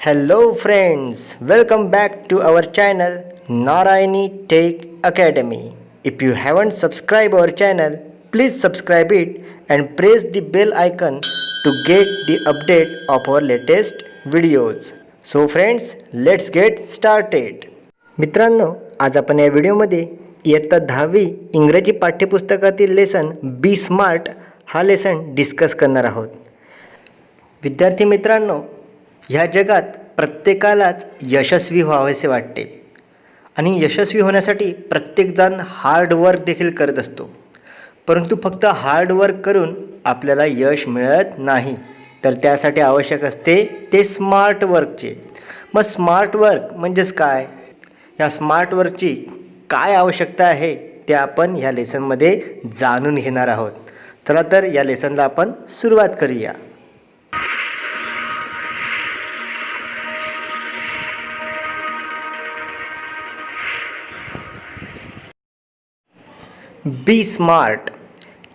Hello friends, welcome back to our channel Narayani Tech Academy. If you haven't subscribed our channel, please subscribe it and press the bell icon to get the update of our latest videos. So friends, let's get started. मित्रांनो, आज आपण या व्हिडिओमध्ये इयत्ता 10वी इंग्रजी पाठ्यपुस्तकातील lesson बी smart हा lesson discuss करणार आहोत. विद्यार्थी मित्रांनो, ह्या जगात प्रत्येकालाच यशस्वी व्हावेसे वाटते आणि यशस्वी होण्यासाठी प्रत्येकजण हार्ड वर्क देखील करत असतो. परंतु फक्त हार्ड वर्क करून आपल्याला यश मिळत नाही, तर त्यासाठी आवश्यक असते ते स्मार्ट वर्कचे. मग स्मार्ट वर्क म्हणजेच काय, या स्मार्ट वर्कची काय आवश्यकता आहे ते आपण ह्या लेसनमध्ये जाणून घेणार आहोत. चला तर या लेसनला आपण सुरुवात करूया. Be smart.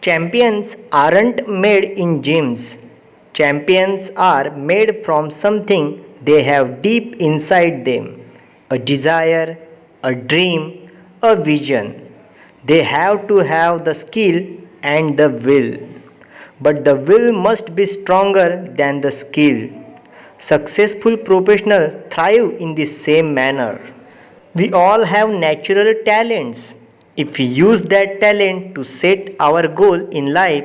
Champions aren't made in gyms. Champions are made from something they have deep inside them. A desire, a dream, a vision. They have to have the skill and the will. But the will must be stronger than the skill. Successful professionals thrive in the same manner. We all have natural talents. If we use that talent to set our goal in life,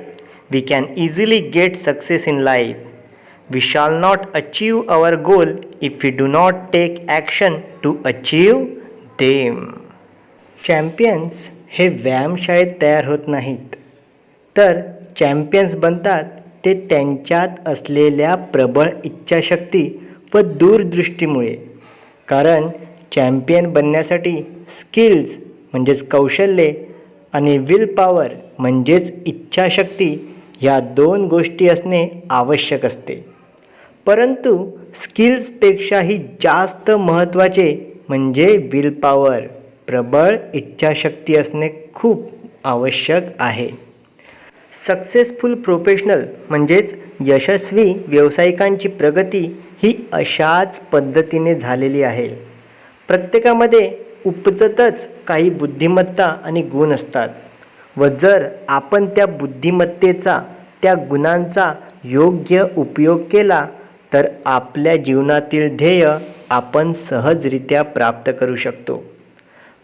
we can easily get success in life. We shall not achieve our goal if we do not take action to achieve them. Champions हे व्यायामशाळेत तयार होत नाहीत, तर champions बनतात ते त्यांच्यात असलेल्या प्रबळ इच्छाशक्ती व दूरदृष्टीमुळे. कारण चॅम्पियन बनण्यासाठी स्किल्स म्हणजेच कौशल्ये आणि विल पॉवर म्हणजेच इच्छाशक्ती ह्या दोन गोष्टी असणे आवश्यक असते. परंतु स्किल्सपेक्षाही जास्त महत्त्वाचे म्हणजे विल पॉवर, प्रबळ इच्छाशक्ती असणे खूप आवश्यक आहे. सक्सेसफुल प्रोफेशनल म्हणजेच यशस्वी व्यावसायिकांची प्रगती ही अशाच पद्धतीने झालेली आहे. प्रत्येकामध्ये उपजतच काही बुद्धिमत्ता आणि गुण असतात व जर आपण त्या बुद्धिमत्तेचा, त्या गुणांचा योग्य उपयोग केला तर आपल्या जीवनातील ध्येय आपण सहजरित्या प्राप्त करू शकतो.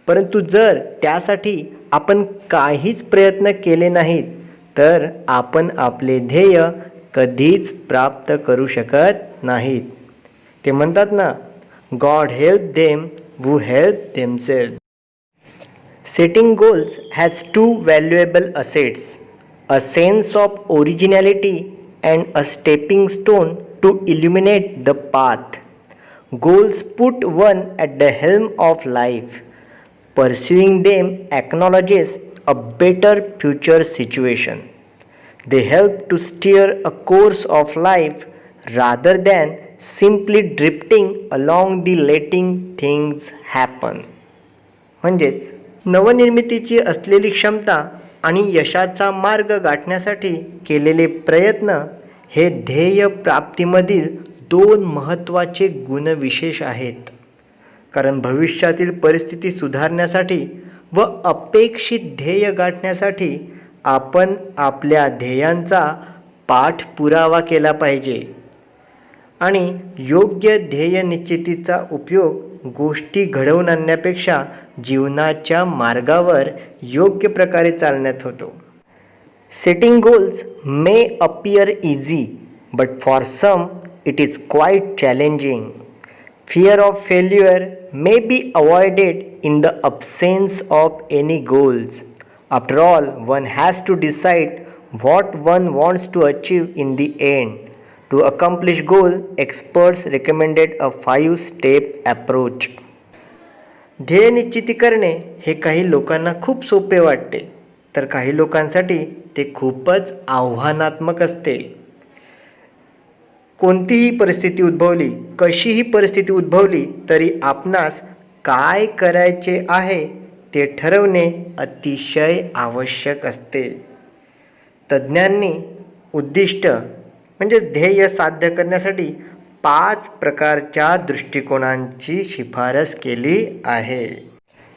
परंतु जर त्यासाठी आपण काहीच प्रयत्न केले नाहीत तर आपण आपले ध्येय कधीच प्राप्त करू शकत नाहीत. ते म्हणतात ना, God help them who help themselves. Setting goals has two valuable assets: a sense of originality and a stepping stone to illuminate the path. Goals put one at the helm of life. Pursuing them acknowledges a better future situation. They help to steer a course of life rather than simply drifting along the letting things happen. म्हणजेच नवनिर्मितीची असलेली क्षमता आणि यशाचा मार्ग गाठण्यासाठी केलेले प्रयत्न हे ध्येय प्राप्तीमधील दोन महत्त्वाचे गुणविशेष आहेत. कारण भविष्यातील परिस्थिती सुधारण्यासाठी व अपेक्षित ध्येय गाठण्यासाठी आपण आपल्या ध्येयांचा पाठपुरावा केला पाहिजे आणि योग्य ध्येय निश्चितीचा उपयोग गोष्टी घडवून आणण्यापेक्षा जीवनाच्या मार्गावर योग्य प्रकारे चालण्यात होतो. Setting goals may appear easy, but for some it is quite challenging. Fear of failure may be avoided in the absence of any goals. After all, one has to decide what one wants to achieve in the end. To accomplish goal, experts recommended a 5-step approach. ध्येय निश्चिती करणे हे काही लोकांना खूप सोपे वाटते, तर काही लोकांसाठी ते खूपच आव्हानात्मक असते. कोणतीही परिस्थिती उद्भवली, कशीही परिस्थिती उद्भवली तरी आपणास काय करायचे आहे ते ठरवणे अतिशय आवश्यक असते. तज्ज्ञांनी उद्दिष्ट म्हणजे ध्येय साध्य करण्यासाठी 5 प्रकारच्या दृष्टिकोनांची शिफारस केली आहे.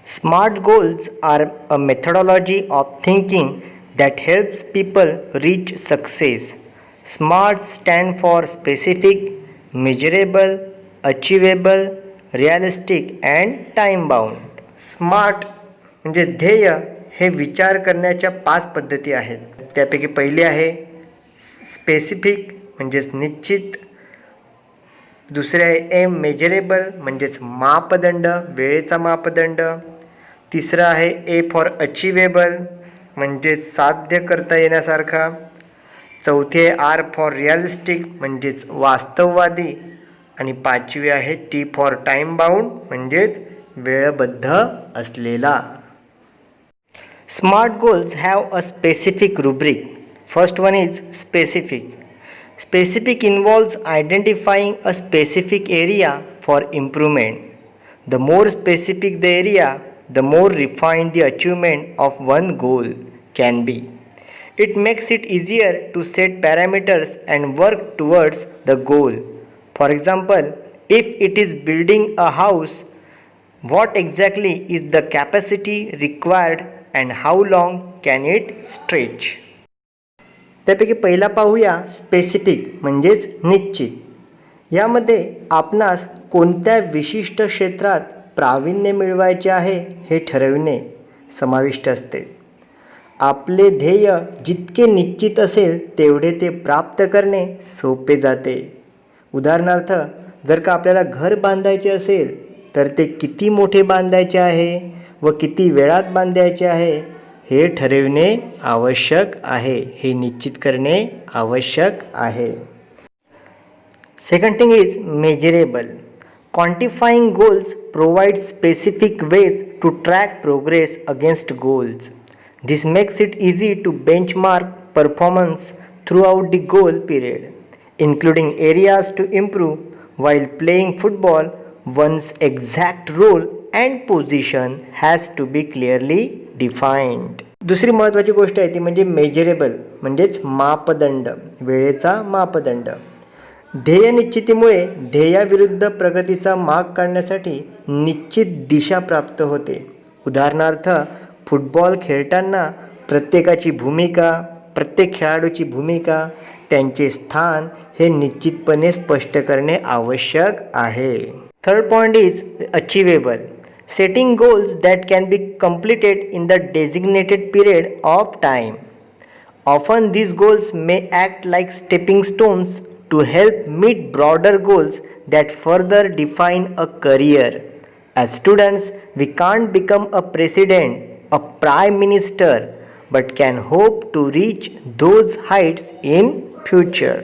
Smart goals are a methodology of thinking that helps people reach success. SMART stand for specific, measurable, achievable, realistic and time bound. Smart म्हणजे ध्येय हे विचार करण्याच्या 5 पद्धती आहेत. त्यापैकी पहिली आहे स्पेसिफिक म्हणजेच निश्चित. दुसरे आहे एम मेजरेबल म्हणजेच मापदंड, वेळेचा मापदंड. तिसरं आहे ए फॉर अचिवेबल म्हणजेच साध्य करता येण्यासारखा. चौथी आहे आर फॉर रिअलिस्टिक म्हणजेच वास्तववादी. आणि 5वी आहे टी फॉर टाईम बाउंड म्हणजेच वेळबद्ध असलेला. Smart goals have a specific rubric. First one is specific. Specific involves identifying a specific area for improvement. The more specific the area, the more refined the achievement of one goal can be. It makes it easier to set parameters and work towards the goal. For example, if it is building a house, what exactly is the capacity required and how long can it stretch? त्यापैकी पहिला पाहूया specific म्हणजेच निश्चित. यामध्ये आपणास कोणत्या विशिष्ट क्षेत्रात प्रावीण्य मिळवायचे आहे हे ठरविणे समाविष्ट असते. आपले ध्येय जितके निश्चित असेल तेवढे ते प्राप्त करणे सोपे जाते. उदाहरणार्थ, जर का आपल्याला घर बांधायचे असेल तर ते किती मोठे बांधायचे आहे व किती वेळात बांधायचे आहे हे ठरविणे आवश्यक आहे, हे निश्चित करणे आवश्यक आहे. Second thing is measurable. Quantifying goals provide specific ways to track progress against goals. This makes it easy to benchmark performance throughout the goal period, including areas to improve. While playing football, one's exact role and position has to be clearly defined. दुसरी महत्त्वाची गोष्ट आहे ती म्हणजे measurable म्हणजेच मापदंड, वेळेचा मापदंड. ध्येय निश्चितीमुळे ध्येयाविरुद्ध प्रगतीचा मार्ग काढण्यासाठी निश्चित दिशा प्राप्त होते. उदाहरणार्थ, फुटबॉल खेळताना प्रत्येकाची भूमिका, प्रत्येक खेळाडूची भूमिका, त्यांचे स्थान हे निश्चितपणे स्पष्ट करणे आवश्यक आहे. Third point is achievable. Setting goals that can be completed in the designated period of time. Often these goals may act like stepping stones to help meet broader goals that further define a career. As students, we can't become a president, a prime minister, but can hope to reach those heights in future.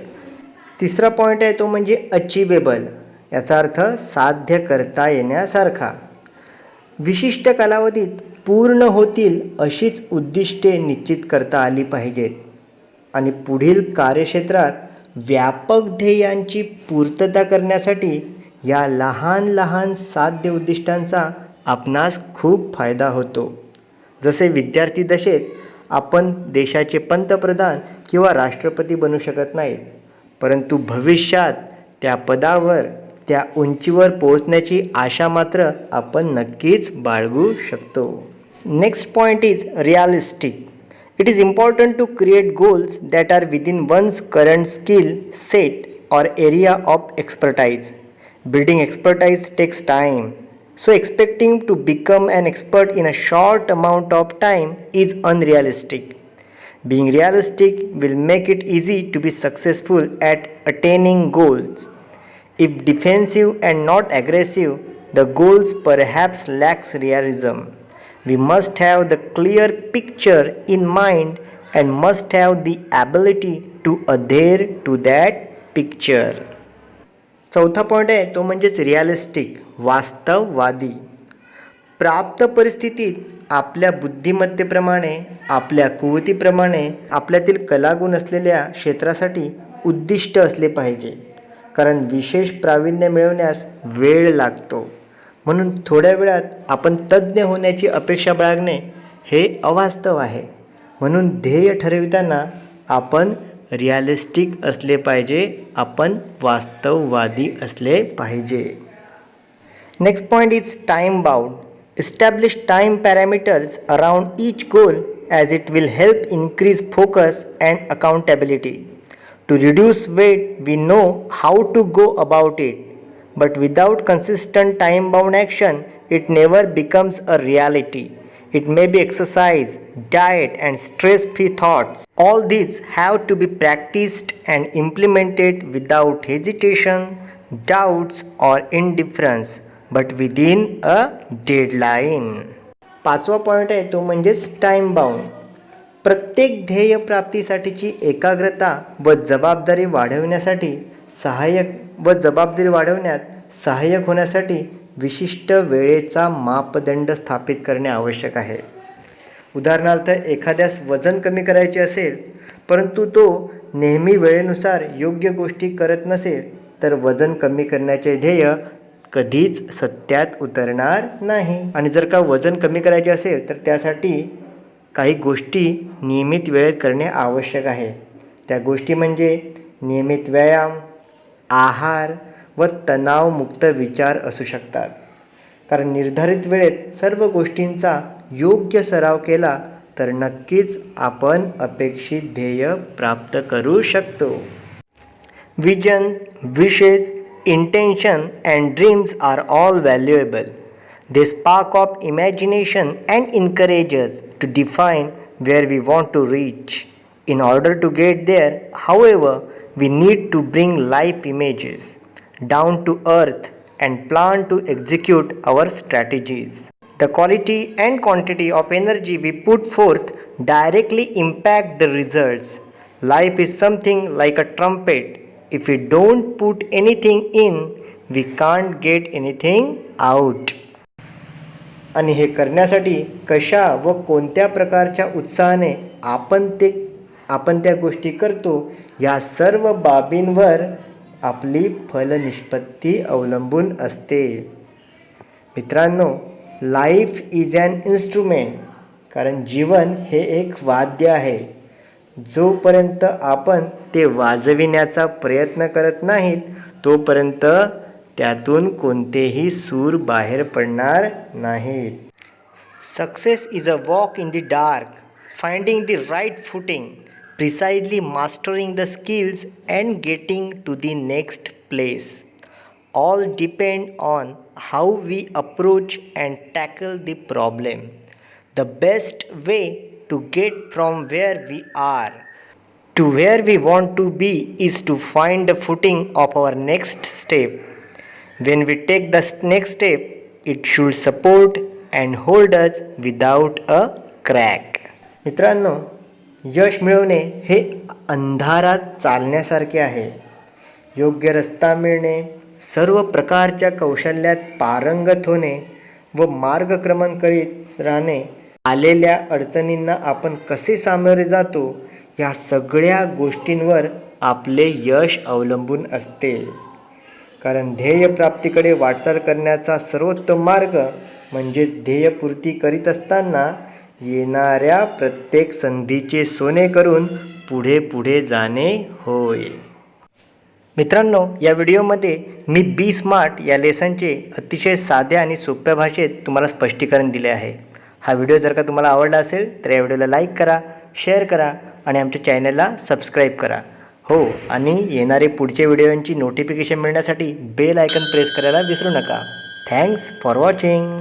तिसरा point आहे तो म्हणजे achievable. याचा अर्थ साध्य करता येण्यासारखा. विशिष्ट कालावधीत पूर्ण होतील अशीच उद्दिष्टे निश्चित करता आली पाहिजेत आणि पुढील कार्यक्षेत्रात व्यापक ध्येयांची पूर्तता करण्यासाठी या लहान लहान साध्य उद्दिष्टांचा आपणास खूप फायदा होतो. जसे विद्यार्थी दशेत आपण देशाचे पंतप्रधान किंवा राष्ट्रपती बनू शकत नाहीत, परंतु भविष्यात त्या पदावर, त्या उंचीवर पोहोचण्याची आशा मात्र आपण नक्कीच बाळगू शकतो. Next point is realistic. It is important to create goals that are within one's current skill set or area of expertise. Building expertise takes time. So expecting to become an expert in a short amount of time is unrealistic. Being realistic will make it easy to be successful at attaining goals. If defensive and not aggressive, the goals perhaps lacks realism. We must have the clear picture in mind and must have the ability to adhere to that picture. चौथा point आहे तो म्हणजेच realistic, वास्तववादी. प्राप्त परिस्थितीत आपल्या बुद्धिमत्तेप्रमाणे, आपल्या कुवतीप्रमाणे, आपल्यातील कलागुण असलेल्या क्षेत्रासाठी उद्दिष्ट असले पाहिजे. कारण विशेष प्रावीण्य मिळवण्यास वेळ लागतो, म्हणून थोड्या वेळात आपण तज्ज्ञ होण्याची अपेक्षा बाळगणे हे अवास्तव आहे. म्हणून ध्येय ठरविताना आपण रिअलिस्टिक असले पाहिजे, आपण वास्तववादी असले पाहिजे. Next point is time bound. Establish time parameters around each goal as it will help increase focus and accountability. To reduce weight, we know how to go about it, but without consistent time bound action, it never becomes a reality. It may be exercise, diet, and stress free thoughts. All these have to be practiced and implemented without hesitation, doubts, or indifference, but within a deadline. पाचवा point आहे तो म्हणजेच time bound. प्रत्येक ध्येय प्राप्तीसाठीची एकाग्रता व जबाबदारी वाढवण्यात सहाय्यक होण्यासाठी विशिष्ट वेळेचा मापदंड स्थापित करणे आवश्यक आहे. उदाहरणार्थ, एखाद्यास वजन कमी करायचे असेल परंतु तो नेहमी वेळेनुसार योग्य गोष्टी करत नसेल तर वजन कमी करण्याचे ध्येय कधीच सत्यात उतरणार नाही. आणि जर का वजन कमी करायचे असेल तर त्यासाठी काही गोष्टी नियमित वेळेत करणे आवश्यक आहे. त्या गोष्टी म्हणजे नियमित व्यायाम, आहार व तणावमुक्त विचार असू शकतात. कारण निर्धारित वेळेत सर्व गोष्टींचा योग्य सराव केला तर नक्कीच आपण अपेक्षित ध्येय प्राप्त करू शकतो. Vision, wishes, intention and dreams are all valuable. They spark of imagination and encourage us to define where we want to reach. In order to get there, however, we need to bring life images down to earth and plan to execute our strategies. The quality and quantity of energy we put forth directly impact the results. Life is something like a trumpet. If we don't put anything in, we can't get anything out. आणि हे करण्यासाठी कशा व कोणत्या प्रकारच्या उत्साहाने आपण त्या गोष्टी करतो या सर्व बाबींवर आपली फलनिष्पत्ती अवलंबून असते. मित्रांनो, लाईफ इज ॲन इन्स्ट्रुमेंट. कारण जीवन हे एक वाद्य आहे. जोपर्यंत आपण ते वाजविण्याचा प्रयत्न करत नाहीत तोपर्यंत त्यातून कोणतेही सूर बाहेर पडणार नाहीत. Success is a walk in the dark, finding the right footing, precisely mastering the skills and getting to the next place. All depend on how we approach and tackle the problem. The best way to get from where we are to where we want to be is to find the footing of our next step. When we take the next step, it should support and hold us without a crack. मित्रांनो, यश मिळवणे हे अंधारात चालण्यासारखे आहे. योग्य रस्ता मिळणे, सर्व प्रकारच्या कौशल्यात पारंगत होणे व मार्गक्रमण करीत राहणे, आलेल्या अडचणींना आपण कसे सामोरे जातो या सगळ्या गोष्टींवर आपले यश अवलंबून असते. कारण ध्येयप्राप्तीकडे वाटचाल करण्याचा सर्वोत्तम मार्ग म्हणजेच ध्येयपूर्ती करीत असताना येणाऱ्या प्रत्येक संधीचे सोने करून पुढे पुढे जाणे होय. मित्रांनो, या व्हिडिओमध्ये मी बी स्मार्ट या लेसनचे अतिशय साध्या आणि सोप्या भाषेत तुम्हाला स्पष्टीकरण दिले आहे. हा व्हिडिओ जर का तुम्हाला आवडला असेल तर या व्हिडिओला लाईक करा, शेअर करा आणि आमच्या चॅनलला सबस्क्राईब करा. हो, आणि येणारे पुढचे व्हिडिओंची नोटिफिकेशन मिळण्यासाठी बेल आयकन प्रेस करायला विसरू नका. Thanks for watching.